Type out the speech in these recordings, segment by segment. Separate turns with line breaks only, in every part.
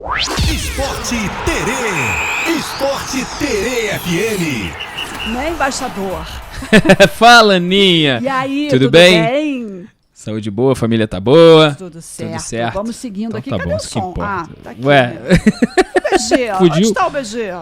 Esporte Terê. Esporte Terê FM.
Né, embaixador?
Fala, Aninha.
E aí,
tudo bem? Saúde boa, família tá boa?
Tudo certo.
Tudo certo.
Vamos seguindo
então
aqui.
Tá
Cadê
bom,
o
isso que
som?
importa.
Tá aqui.
Ué.
O BG,
Fugiu?
onde está o BG?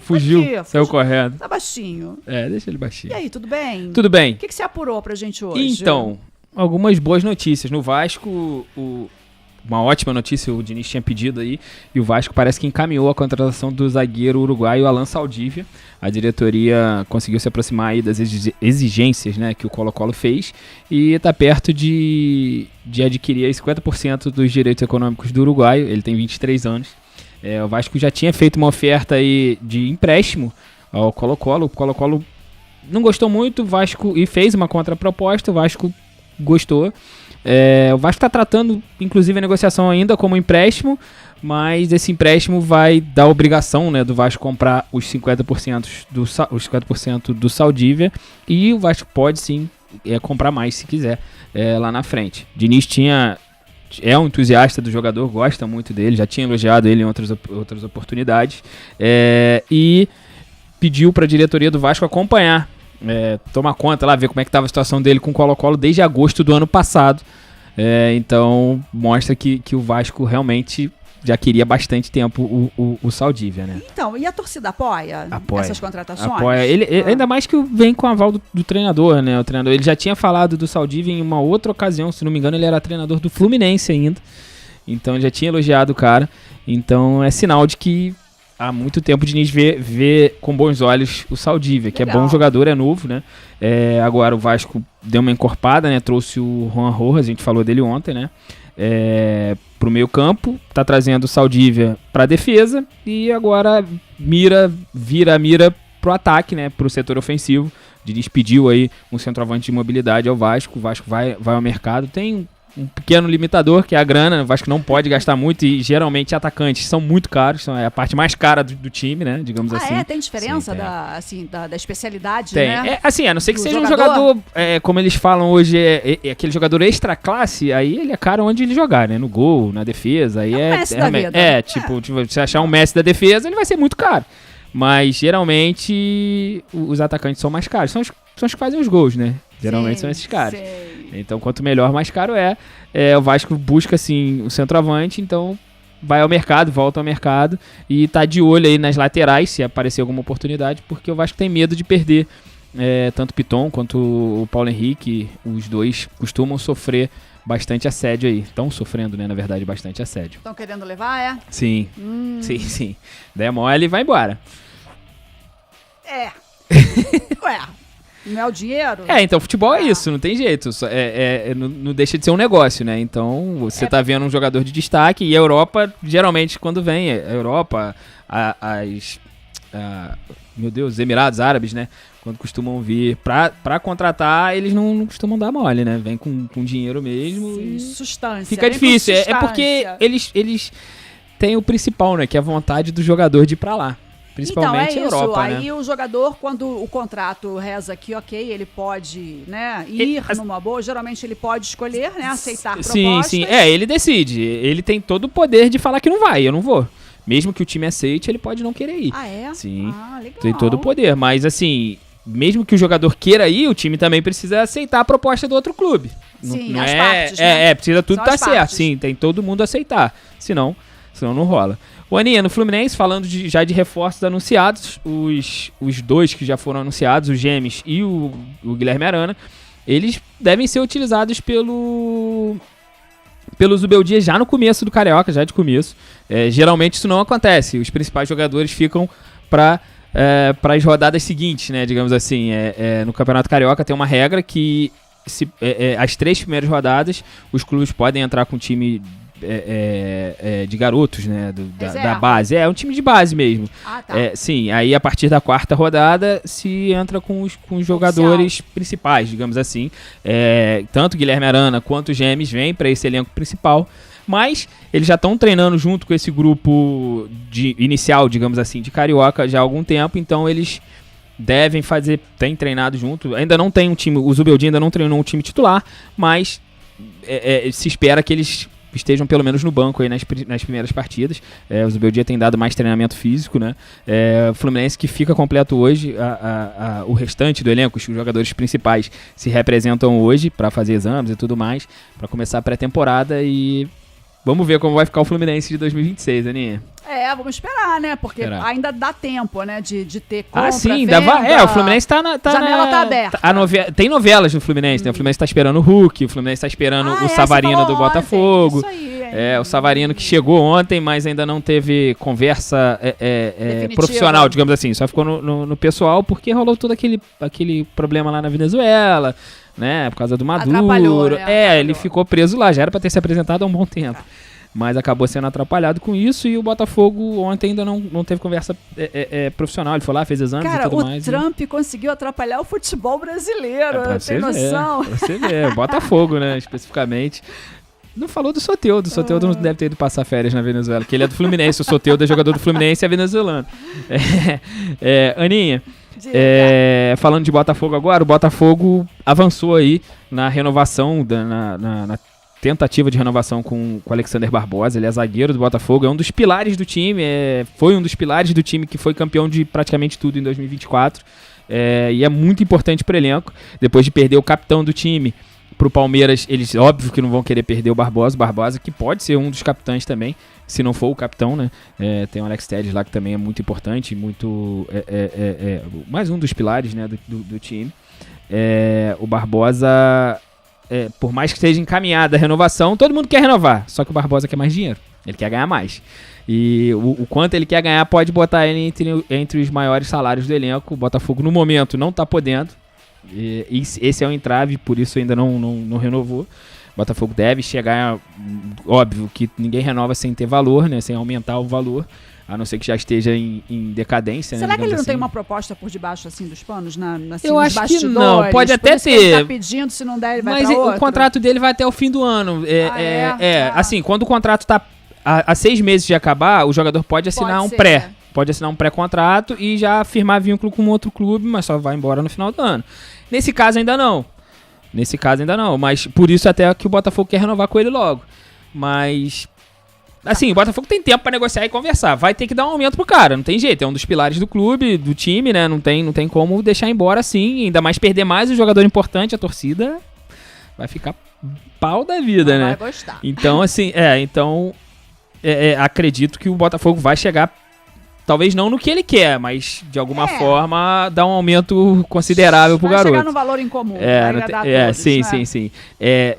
Fugiu,
Aqui,
saiu correndo.
Tá baixinho.
Deixa ele baixinho.
E aí, tudo bem?
Tudo bem.
O que você apurou pra gente hoje?
Então, algumas boas notícias. No Vasco, uma ótima notícia, o Diniz tinha pedido aí, e o Vasco parece que encaminhou a contratação do zagueiro uruguaio Alan Saldívia. A diretoria conseguiu se aproximar aí das exigências, né, que o Colo-Colo fez e está perto de adquirir aí 50% dos direitos econômicos do uruguaio. Ele tem 23 anos. O Vasco já tinha feito uma oferta aí de empréstimo ao Colo-Colo. O Colo-Colo não gostou muito, o Vasco, e fez uma contraproposta, o Vasco gostou. O Vasco está tratando, inclusive, a negociação ainda como empréstimo, mas esse empréstimo vai dar a obrigação, né, do Vasco comprar os 50% do Saldívia, e o Vasco pode sim comprar mais se quiser lá na frente. Diniz é um entusiasta do jogador, gosta muito dele, já tinha elogiado ele em outras oportunidades, e pediu para a diretoria do Vasco acompanhar, tomar conta lá, ver como é que estava a situação dele com o Colo-Colo desde agosto do ano passado. Então mostra que o Vasco realmente já queria há bastante tempo o Saldívia, né?
Então, e a torcida apoia essas contratações?
Apoia. Ainda mais que vem com o aval do treinador, né? O treinador, ele já tinha falado do Saldívia em uma outra ocasião, se não me engano ele era treinador do Fluminense ainda, então ele já tinha elogiado o cara, então é sinal de que há muito tempo o Diniz vê com bons olhos o Saldívia, que
Legal.
É bom jogador, é novo, né? Agora o Vasco deu uma encorpada, né? Trouxe o Juan Rojas, a gente falou dele ontem, né? Pro meio campo, tá trazendo o Saldívia pra defesa e agora vira a mira pro ataque, né? Pro setor ofensivo. O Diniz pediu aí um centroavante de mobilidade ao Vasco, o Vasco vai ao mercado, tem um pequeno limitador, que é a grana. O Vasco não pode gastar muito e geralmente atacantes são muito caros, é a parte mais cara do time, né, digamos assim.
Tem diferença.
Sim,
da especialidade,
tem.
né?
A não ser que
do
seja
jogador?
um jogador, como eles falam hoje, aquele jogador extra classe, aí ele é caro onde ele jogar, né, no gol, na defesa, aí
o Messi da vida.
Tipo, se achar um Messi da defesa, ele vai ser muito caro. Mas geralmente os atacantes são mais caros, são os que fazem os gols, né? Geralmente são esses caras.
Sei.
Então, quanto melhor, mais caro é. O Vasco busca, assim, o centroavante, então vai ao mercado, volta ao mercado e tá de olho aí nas laterais, se aparecer alguma oportunidade, porque o Vasco tem medo de perder tanto o Piton quanto o Paulo Henrique. Os dois costumam sofrer bastante assédio aí. Estão sofrendo, né, na verdade, bastante assédio.
Estão querendo levar,
Sim, sim. Der mole e vai embora.
Ué, não é o dinheiro?
Então, futebol é isso, não tem jeito. Não deixa de ser um negócio, né? Então, você tá vendo um jogador de destaque e a Europa, geralmente, quando vem, a Europa, os Emirados Árabes, né? Quando costumam vir pra contratar, eles não costumam dar mole, né? Vem com dinheiro mesmo.
Sim,
e
substância.
fica difícil. É porque eles têm o principal, né? Que é a vontade do jogador de ir pra lá. Principalmente
então,
a Europa,
aí
né?
o jogador, quando o contrato reza aqui, ok, ele pode, né, ir numa boa, geralmente ele pode escolher, né, aceitar propostas.
Sim, ele decide, ele tem todo o poder de falar que não vai, eu não vou. Mesmo que o time aceite, ele pode não querer ir. Sim,
legal.
tem todo o poder, mas assim, mesmo que o jogador queira ir, o time também precisa aceitar a proposta do outro clube.
Sim,
não
as partes, né?
Precisa tudo estar certo,
partes.
sim, tem todo mundo aceitar, senão não rola. O Aninha, no Fluminense, falando já de reforços anunciados, os dois que já foram anunciados, o Gemes e o Guilherme Arana, eles devem ser utilizados pelo Zubeldia já no começo do Carioca, já de começo. Geralmente isso não acontece, os principais jogadores ficam para as rodadas seguintes, né, digamos assim. No Campeonato Carioca tem uma regra que as 3 primeiras rodadas os clubes podem entrar com o time de garotos, né, da base. É um time de base mesmo.
Tá.
Sim, aí a partir da 4ª rodada se entra com os jogadores principais, digamos assim. Tanto Guilherme Arana quanto o Gemes vêm para esse elenco principal, mas eles já estão treinando junto com esse grupo inicial, digamos assim, de Carioca já há algum tempo, então eles devem tem treinado junto. Ainda não tem um time, o Zubeldia ainda não treinou um time titular, mas se espera que eles estejam pelo menos no banco aí nas primeiras partidas. O Zubeldia tem dado mais treinamento físico, né? O Fluminense que fica completo hoje, o restante do elenco, os jogadores principais se representam hoje para fazer exames e tudo mais, para começar a pré-temporada e vamos ver como vai ficar o Fluminense de 2026, Aninha.
Vamos esperar, né? Porque ainda dá tempo, né? De ter compra,
sim,
venda.
O Fluminense tá
janela tá aberta.
Tem novelas no Fluminense, né? O Fluminense tá esperando o Hulk, o Fluminense tá esperando o Savarino do Botafogo. Isso aí. O Savarino que chegou ontem, mas ainda não teve conversa profissional, digamos assim. Só ficou no pessoal porque rolou todo aquele problema lá na Venezuela, né? Por causa do Maduro.
Atrapalhou.
Ele ficou preso lá, já era pra ter se apresentado há um bom tempo. Mas acabou sendo atrapalhado com isso e o Botafogo ontem ainda não teve conversa profissional. Ele foi lá, fez exames e tudo mais.
Cara, o Trump conseguiu atrapalhar o futebol brasileiro, tem noção?
Pra você ver, Botafogo, né, especificamente. Não falou do Soteldo. O Soteldo não deve ter ido passar férias na Venezuela, porque ele é do Fluminense. O Soteldo é jogador do Fluminense e é venezuelano. Aninha, falando de Botafogo agora, o Botafogo avançou aí na renovação, na tentativa de renovação com o Alexander Barbosa. Ele é zagueiro do Botafogo, é um dos pilares do time, foi um dos pilares do time que foi campeão de praticamente tudo em 2024, e é muito importante para o elenco. Depois de perder o capitão do time pro Palmeiras, eles óbvio que não vão querer perder o Barbosa, que pode ser um dos capitães também, se não for o capitão, né? Tem o Alex Telles lá que também é muito importante, mais um dos pilares, né, do time. O Barbosa, por mais que esteja encaminhada a renovação, todo mundo quer renovar, só que o Barbosa quer mais dinheiro, ele quer ganhar mais. E o quanto ele quer ganhar pode botar ele entre os maiores salários do elenco. O Botafogo no momento não está podendo, e esse é um entrave, por isso ainda não renovou. O Botafogo deve chegar, óbvio que ninguém renova sem ter valor, né, sem aumentar o valor, a não ser que já esteja em decadência.
Será
né,
que ele não
assim.
tem uma proposta por debaixo assim dos panos? Assim,
eu acho que não, pode até ter.
Ele tá pedindo, se não der, ele vai
mas
pra outro.
O contrato dele vai até o fim do ano. Assim, quando o contrato tá há 6 meses de acabar, o jogador pode assinar pode assinar um pré-contrato e já firmar vínculo com outro clube, mas só vai embora no final do ano. Nesse caso ainda não, mas por isso até que o Botafogo quer renovar com ele logo. Mas assim, o Botafogo tem tempo pra negociar e conversar. Vai ter que dar um aumento pro cara, não tem jeito. É um dos pilares do clube, do time, né? Não tem como deixar embora assim. Ainda mais perder mais um jogador importante, a torcida vai ficar pau da vida, né?
Vai gostar.
Então, assim, acredito que o Botafogo vai chegar, talvez não no que ele quer, mas de alguma forma dar um aumento considerável pro garoto.
Vai chegar no valor em comum.
Sim.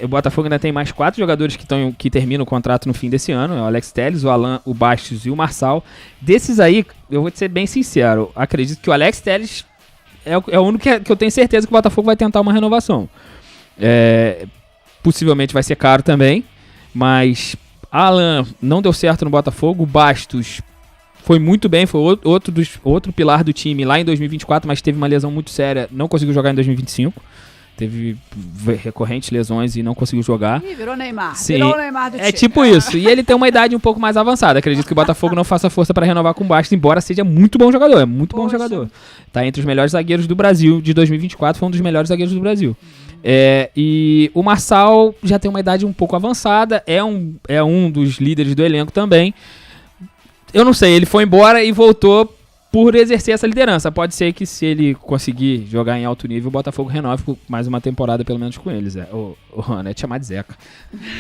O Botafogo ainda tem mais 4 jogadores que terminam o contrato no fim desse ano. É o Alex Telles, o Alan, o Bastos e o Marçal. Desses aí, eu vou te ser bem sincero, acredito que o Alex Telles é o único que eu tenho certeza que o Botafogo vai tentar uma renovação. Possivelmente vai ser caro também, mas Alan não deu certo no Botafogo, o Bastos foi muito bem, foi outro pilar do time lá em 2024, mas teve uma lesão muito séria, não conseguiu jogar em 2025. Teve recorrentes lesões e não conseguiu jogar.
Virou Neymar.
Sim.
Virou o Neymar do time.
É tipo isso. E ele tem uma idade um pouco mais avançada. Acredito que o Botafogo não faça força para renovar com o Bastos, embora seja muito bom jogador. É muito bom jogador. Tá entre os melhores zagueiros do Brasil de 2024, foi um dos melhores zagueiros do Brasil. E o Marçal já tem uma idade um pouco avançada, é um dos líderes do elenco também. Eu não sei, ele foi embora e voltou por exercer essa liderança. Pode ser que se ele conseguir jogar em alto nível, o Botafogo renove por mais uma temporada, pelo menos com eles. O Ana é te chamar de Zeca.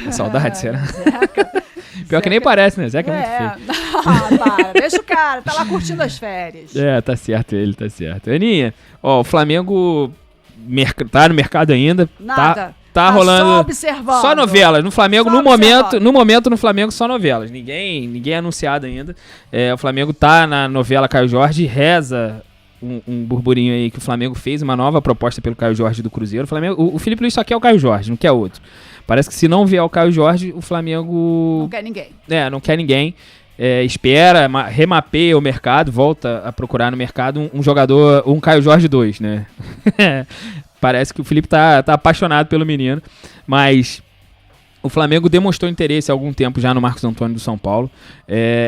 É saudade, será?
Zeca.
Pior Zeca. Que nem parece, né? Zeca é muito feio.
Para, deixa o cara, tá lá curtindo as férias.
Tá certo ele, tá certo. Aninha, o Flamengo tá no mercado ainda.
Nada.
Tá rolando
só observando.
Só novelas. No Flamengo, no momento no Flamengo só novelas. Ninguém é anunciado ainda. O Flamengo tá na novela Caio Jorge, reza um burburinho aí que o Flamengo fez uma nova proposta pelo Caio Jorge do Cruzeiro. O Felipe Luiz só quer o Caio Jorge, não quer outro. Parece que se não vier o Caio Jorge, o Flamengo
não quer ninguém.
Não quer ninguém. Espera, remapeia o mercado, volta a procurar no mercado um jogador, um Caio Jorge 2, né? Parece que o Felipe tá apaixonado pelo menino, mas o Flamengo demonstrou interesse há algum tempo já no Marcos Antônio do São Paulo,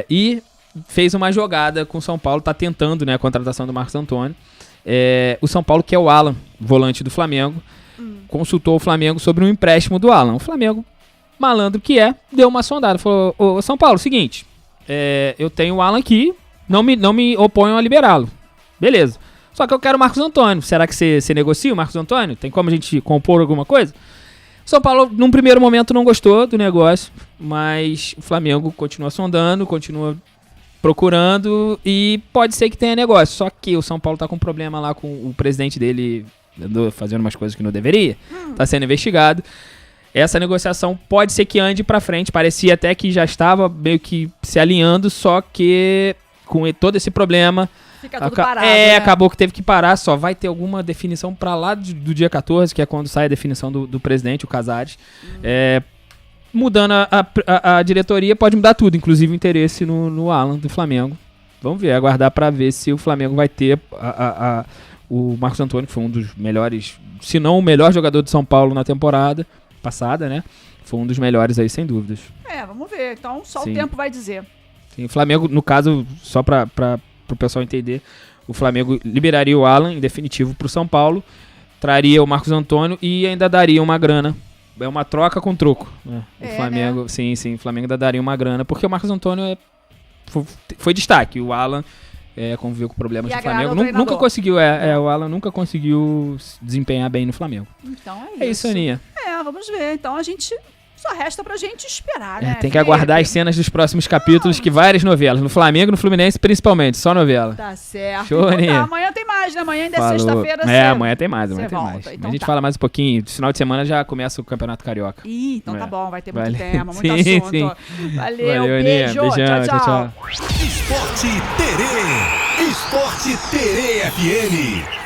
e fez uma jogada com o São Paulo, tá tentando, né, a contratação do Marcos Antônio. O São Paulo quer o Alan, volante do Flamengo, consultou o Flamengo sobre um empréstimo do Alan. O Flamengo malandro que deu uma sondada. Falou, ô São Paulo, seguinte, eu tenho o Alan aqui, não me oponham a liberá-lo. Beleza. Só que eu quero o Marcos Antônio. Será que você negocia o Marcos Antônio? Tem como a gente compor alguma coisa? São Paulo, num primeiro momento, não gostou do negócio, mas o Flamengo continua sondando, continua procurando e pode ser que tenha negócio. Só que o São Paulo tá com um problema lá com o presidente dele fazendo umas coisas que não deveria. Tá sendo investigado. Essa negociação pode ser que ande pra frente. Parecia até que já estava meio que se alinhando, só que com todo esse problema...
Fica tudo parado, né?
Acabou que teve que parar. Só vai ter alguma definição pra lá do dia 14, que é quando sai a definição do presidente, o Casares. Mudando a diretoria, pode mudar tudo, inclusive o interesse no Alan do Flamengo. Vamos ver, aguardar pra ver se o Flamengo vai ter o Marcos Antônio, que foi um dos melhores, se não o melhor jogador de São Paulo na temporada passada, né? Foi um dos melhores aí, sem dúvidas.
Vamos ver. Então, só
Sim.
o tempo vai dizer.
Sim, o Flamengo, no caso, só pro pessoal entender, o Flamengo liberaria o Alan em definitivo pro São Paulo, traria o Marcos Antônio e ainda daria uma grana. É uma troca com troco. Né? O Flamengo, né? Sim, o Flamengo ainda daria uma grana, porque o Marcos Antônio foi destaque. O Alan conviveu com problemas do Flamengo. Nunca conseguiu, o Alan nunca conseguiu se desempenhar bem no Flamengo.
Então
é isso, Aninha.
Vamos ver. Então a gente... Só resta pra gente esperar, né?
Tem que aguardar as cenas dos próximos capítulos, que várias novelas. No Flamengo e no Fluminense, principalmente. Só novela.
Tá certo.
Show,
então, amanhã tem mais, né? Amanhã ainda é sexta-feira.
Amanhã tem mais.
Então,
a gente fala mais um pouquinho. No final de semana já começa o Campeonato Carioca.
Então tá bom. Vai ter muito tema, muito assunto.
Sim.
Valeu,
beijo.
Beijão, tchau.
Esporte Terê FM.